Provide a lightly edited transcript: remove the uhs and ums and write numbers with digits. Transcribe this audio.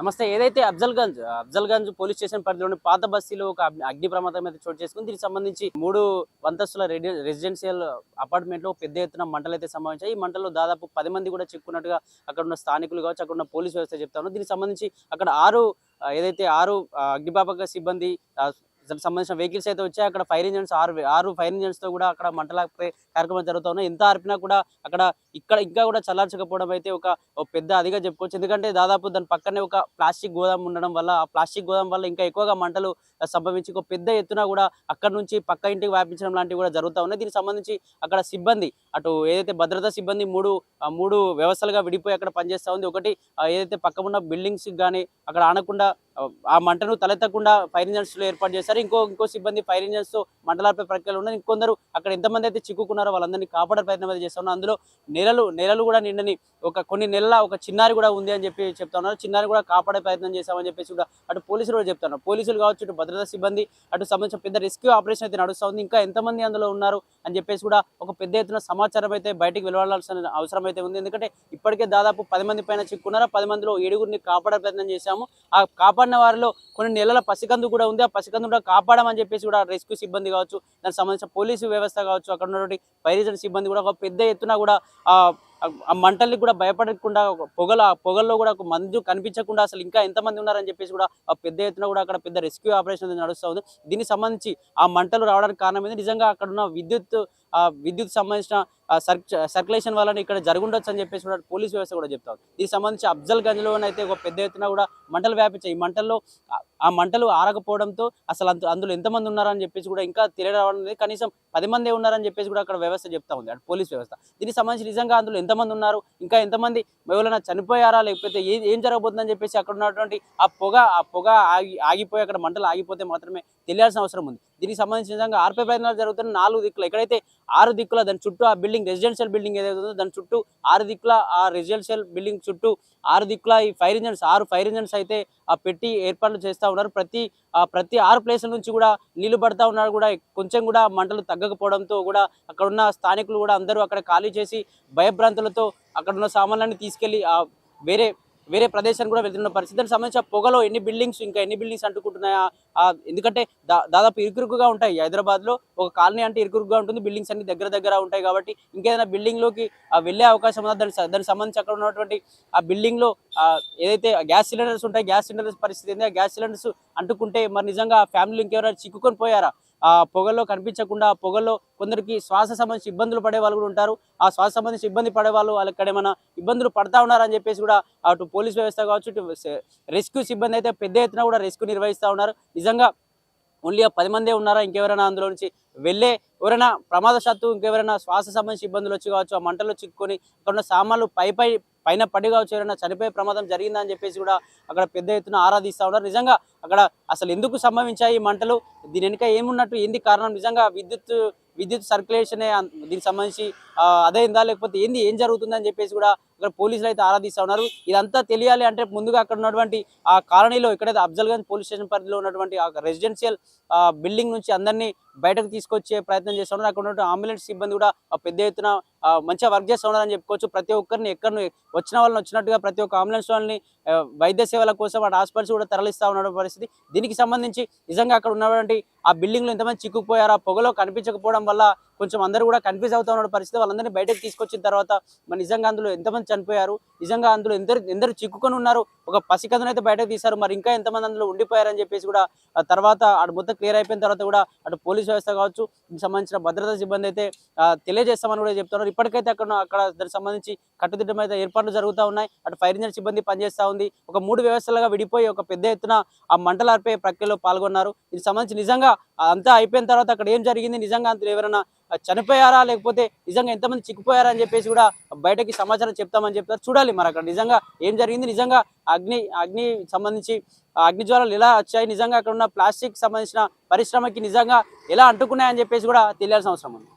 నమస్తే. ఏదైతే Afzalgunj police station పరిధిలోని పాత బస్తీలో ఒక అగ్ని ప్రమాదం అయితే చోటు చేసుకుంది. దీనికి సంబంధించి 3 అంతస్తుల రెసిడెన్షియల్ అపార్ట్మెంట్ లో పెద్ద ఎత్తున మంటలు అయితే సంభవించాయి. ఈ మంటల్లో దాదాపు 10 మంది కూడా చిక్కున్నట్టుగా అక్కడ ఉన్న స్థానికులు కావచ్చు, అక్కడ ఉన్న పోలీస్ వ్యవస్థ చెప్తా ఉన్నారు. దీనికి సంబంధించి అక్కడ 6 అగ్నిమాపక సిబ్బంది దానికి సంబంధించిన వెహికల్స్ అయితే వచ్చాయి. అక్కడ ఫైర్ ఇంజన్స్ 6 ఫైర్ ఇంజన్స్ తో కూడా అక్కడ మంటలాపే కార్యక్రమం జరుగుతూ ఉన్నాయి. ఎంత ఆర్పినా కూడా అక్కడ ఇంకా కూడా చల్లార్చకపోవడం అయితే ఒక పెద్ద అదిగా చెప్పుకోవచ్చు. ఎందుకంటే దాదాపు దాని పక్కనే ఒక ప్లాస్టిక్ గోదాం ఉండడం వల్ల ఆ ప్లాస్టిక్ గోదాం వల్ల ఇంకా ఎక్కువగా మంటలు సంభవించి ఒక పెద్ద ఎత్తున కూడా అక్కడ నుంచి పక్క ఇంటికి వ్యాపించడం లాంటివి కూడా జరుగుతూ ఉన్నాయి. దీనికి సంబంధించి అక్కడ సిబ్బంది అటు ఏదైతే భద్రతా సిబ్బంది మూడు వ్యవస్థలుగా విడిపోయి అక్కడ పనిచేస్తూ ఉంది. ఒకటి ఏదైతే పక్క ఉన్న బిల్డింగ్స్ కానీ అక్కడ ఆనకుండా ఆ మంటను తలెత్తకుండా ఫైర్ ఇంజన్స్ లో ఏర్పాటు చేశారు. ఇంకో సిబ్బంది ఫైర్ ఇంజన్స్ తో మంటలాపే ప్రక్రియలో ఉన్నారు. ఇంకొందరు అక్కడ ఎంతమంది అయితే చిక్కుకున్నారో వాళ్ళందరినీ కాపాడే ప్రయత్నం అయితే చేస్తా ఉన్నారు. అందులో నెలలు కూడా నిండని కొన్ని నెలల ఒక చిన్నారి కూడా ఉంది అని చెప్పి చెప్తా ఉన్నారు. చిన్నారి కూడా కాపాడే ప్రయత్నం చేశామని చెప్పేసి కూడా అటు పోలీసులు కూడా చెప్తున్నారు. పోలీసులు కావచ్చు, ఇటు భద్రతా సిబ్బంది అటు సంబంధించిన పెద్ద రెస్క్యూ ఆపరేషన్ అయితే నడుస్తూ ఉంది. ఇంకా ఎంతమంది అందులో ఉన్నారు అని చెప్పేసి కూడా ఒక పెద్ద ఎత్తున సమాచారం అయితే బయటికి వెలువడాల్సిన అవసరం అయితే ఉంది. ఎందుకంటే ఇప్పటికే దాదాపు 10 మంది పైన చిక్కున్నారు. 10 మందిలో 7గురిని కాపాడే ప్రయత్నం చేశాము. ఆ కాపాడిన వారిలో కొన్ని నెలల పసికందు కూడా ఉంది. ఆ పసికందు కూడా కాపాడమని చెప్పేసి కూడా రెస్క్యూ సిబ్బంది కావచ్చు, దానికి సంబంధించిన పోలీసు వ్యవస్థ కావచ్చు, అక్కడ ఉన్నటువంటి ఫైర్ ఇంజన్ సిబ్బంది కూడా ఒక పెద్ద ఎత్తున కూడా ఆ మంటల్ని కూడా భయపడకుండా పొగల్లో కూడా ఒక మందు కనిపించకుండా అసలు ఇంకా ఎంతమంది ఉన్నారని చెప్పేసి కూడా ఆ పెద్ద ఎత్తున కూడా అక్కడ పెద్ద రెస్క్యూ ఆపరేషన్ నడుస్తూ ఉంది. దీనికి సంబంధించి ఆ మంటలు రావడానికి కారణం ఏంది, నిజంగా అక్కడ ఉన్న విద్యుత్ సంబంధించిన సర్క్యులేషన్ వల్ల ఇక్కడ జరుగుండొచ్చు అని చెప్పేసి కూడా పోలీస్ వ్యవస్థ కూడా చెప్తారు. దీనికి సంబంధించి అఫ్జల్గంజ్లోనైతే ఒక పెద్ద ఎత్తున కూడా మంటలు వ్యాపించాయి. ఈ మంటల్లో ఆ మంటలు ఆరకపోవడంతో అసలు అందులో ఎంతమంది ఉన్నారని చెప్పేసి కూడా ఇంకా తెలియరావడం లేదు. కనీసం 10 మందే ఉన్నారని చెప్పేసి కూడా అక్కడ వ్యవస్థ చెప్తా ఉంది, అటు పోలీస్ వ్యవస్థ. దీనికి సంబంధించి నిజంగా అందులో ఎంతమంది ఉన్నారు, ఇంకా ఎంతమంది ఎవరైనా చనిపోయారా, లేకపోతే ఏం జరగబోతుందని చెప్పేసి అక్కడ ఉన్నటువంటి ఆ పొగ ఆగిపోయి అక్కడ మంటలు ఆగిపోతే మాత్రమే తెలియాల్సిన అవసరం ఉంది. దీనికి సంబంధించి నిజంగా ఆర్పే ప్రయత్నాలు జరుగుతున్న 4 దిక్కులు, ఎక్కడైతే 6 దిక్కుల దాని చుట్టూ ఆ బిల్డింగ్ రెసిడెన్షియల్ బిల్డింగ్ ఏదైతే ఉందో దాని చుట్టూ 6 దిక్కుల ఆ రెసిడెన్షియల్ బిల్డింగ్ చుట్టూ 6 దిక్కుల ఈ 6 ఫైర్ ఇంజన్స్ అయితే పెట్టి ఏర్పాట్లు చేస్తూ ఉన్నారు. ప్రతి 6 ప్లేసుల నుంచి కూడా నీళ్లు పడతా ఉన్నారు. కూడా కొంచెం కూడా మంటలు తగ్గకపోవడంతో కూడా అక్కడ ఉన్న స్థానికులు కూడా అందరూ అక్కడ ఖాళీ చేసి భయభ్రాంతులతో అక్కడ ఉన్న సామాన్లన్నీ తీసుకెళ్లి వేరే ప్రదేశాన్ని కూడా వెళ్తున్న పరిస్థితి. దానికి సంబంధించిన పొగలో ఎన్ని బిల్డింగ్స్ అంటుకుంటున్నాయా, ఎందుకంటే దాదాపు ఇరుకురుకుగా ఉంటాయి. హైదరాబాద్లో ఒక కాలనీ అంటే ఇరుకురుకుగా ఉంటుంది, బిల్డింగ్స్ అన్ని దగ్గర ఉంటాయి. కాబట్టి ఇంకేదైనా బిల్డింగ్లోకి వెళ్ళే అవకాశం ఉందా, దానికి సంబంధించి అక్కడ ఉన్నటువంటి ఆ బిల్డింగ్లో ఏదైతే గ్యాస్ సిలిండర్స్ ఉంటాయి, గ్యాస్ సిలిండర్స్ పరిస్థితి ఏంది, ఆ గ్యాస్ సిలిండర్స్ అంటుకుంటే మరి నిజంగా ఫ్యామిలీ ఇంకెవరైనా చిక్కుకొని పోయారా, ఆ పొగల్లో కనిపించకుండా పొగల్లో కొందరికి శ్వాస సంబంధించి ఇబ్బందులు పడే వాళ్ళు కూడా ఉంటారు. ఆ శ్వాస సంబంధించి ఇబ్బంది పడే వాళ్ళు అక్కడ ఏమైనా ఇబ్బందులు పడతా ఉన్నారని చెప్పేసి కూడా అటు పోలీస్ వ్యవస్థ కావచ్చు, ఇటు రెస్క్యూ సిబ్బంది అయితే పెద్ద ఎత్తున కూడా రెస్క్యూ నిర్వహిస్తూ ఉన్నారు. నిజంగా ఓన్లీ 10 మందే ఉన్నారా, ఇంకెవరైనా అందులో నుంచి ఎవరైనా ప్రమాదశాత్తు ఇంకెవరైనా శ్వాస సంబంధించి ఇబ్బందులు వచ్చి కావచ్చు, ఆ మంటల్లో చిక్కుకొని అక్కడ ఉన్న సామాన్లు పైన పడి కావచ్చు, ఎవరైనా చనిపోయే ప్రమాదం జరిగిందని చెప్పేసి కూడా అక్కడ పెద్ద ఎత్తున ఆరాధిస్తూ ఉన్నారు. నిజంగా అక్కడ అసలు ఎందుకు సంభవించాయి ఈ మంటలు, దీని వెనుక ఏమున్నట్టు, ఏంది కారణం, నిజంగా విద్యుత్ సర్క్యులేషనే దీనికి సంబంధించి అదైందా, లేకపోతే ఏం జరుగుతుందని చెప్పేసి కూడా అక్కడ పోలీసులు అయితే ఆరాధిస్తూ ఉన్నారు. ఇదంతా తెలియాలి అంటే ముందుగా అక్కడ ఉన్నటువంటి ఆ కాలనీలో ఎక్కడైతే అఫ్జల్గంజ్ పోలీస్ స్టేషన్ పరిధిలో ఉన్నటువంటి ఆ రెసిడెన్షియల్ బిల్డింగ్ నుంచి అందరినీ బయటకు తీసుకొచ్చే ప్రయత్నం చేస్తూ ఉన్నారు. అక్కడ ఉన్నటువంటి అంబులెన్స్ సిబ్బంది కూడా పెద్ద ఎత్తున మంచిగా వర్క్ చేస్తూ ఉన్నారని చెప్పుకోవచ్చు. ప్రతి ఒక్కరిని వచ్చిన వాళ్ళని వచ్చినట్టుగా ప్రతి ఒక్క అంబులెన్స్ వాళ్ళని వైద్య సేవల కోసం అటు హాస్పిటల్స్ కూడా తరలిస్తూ ఉన్న పరిస్థితి. దీనికి సంబంధించి నిజంగా అక్కడ ఉన్నటువంటి ఆ బిల్డింగ్లో ఎంతమంది చిక్కుపోయారా, పొగలో కనిపించకపోవడం వల్ల కొంచెం అందరూ కూడా కన్ఫ్యూజ్ అవుతూ ఉన్న పరిస్థితి. వాళ్ళందరినీ బయటకు తీసుకొచ్చిన తర్వాత మరి నిజంగా అందులో ఎంతమంది చనిపోయారు, నిజంగా అందులో ఎందరు చిక్కుకొని ఉన్నారు, ఒక పసికథను అయితే బయటకు తీశారు, మరి ఇంకా ఎంతమంది అందులో ఉండిపోయారని చెప్పేసి కూడా తర్వాత అటు మొత్తం క్లియర్ అయిపోయిన తర్వాత కూడా అటు పోలీస్ వ్యవస్థ కావచ్చు, దీనికి సంబంధించిన భద్రతా సిబ్బంది అయితే తెలియజేస్తామని కూడా చెప్తున్నారు. ఇప్పటికైతే అక్కడ దానికి సంబంధించి కట్టుదిట్టం అయితే ఏర్పాట్లు జరుగుతూ ఉన్నాయి. అటు ఫైర్ ఇంజన్ సిబ్బంది పనిచేస్తూ ఉంది. ఒక 3 వ్యవస్థలుగా విడిపోయి ఒక పెద్ద ఎత్తున ఆ మంటలార్పే ప్రక్రియలో పాల్గొన్నారు. దీనికి సంబంధించి నిజంగా అంతా అయిపోయిన తర్వాత అక్కడ ఏం జరిగింది, నిజంగా అందులో ఎవరైనా చనిపోయారా, లేకపోతే నిజంగా ఎంతమంది చిక్కుపోయారా అని చెప్పేసి కూడా బయటకి సమాచారం చెప్తామని చెప్తారు. చూడాలి మరి అక్కడ నిజంగా ఏం జరిగింది, నిజంగా అగ్ని సంబంధించి అగ్ని జ్వాలలు ఎలా వచ్చాయి, నిజంగా అక్కడ ఉన్న ప్లాస్టిక్ సంబంధించిన పరిశ్రమకి నిజంగా ఎలా అంటుకున్నాయని చెప్పేసి కూడా తెలియాల్సిన అవసరం ఉంది.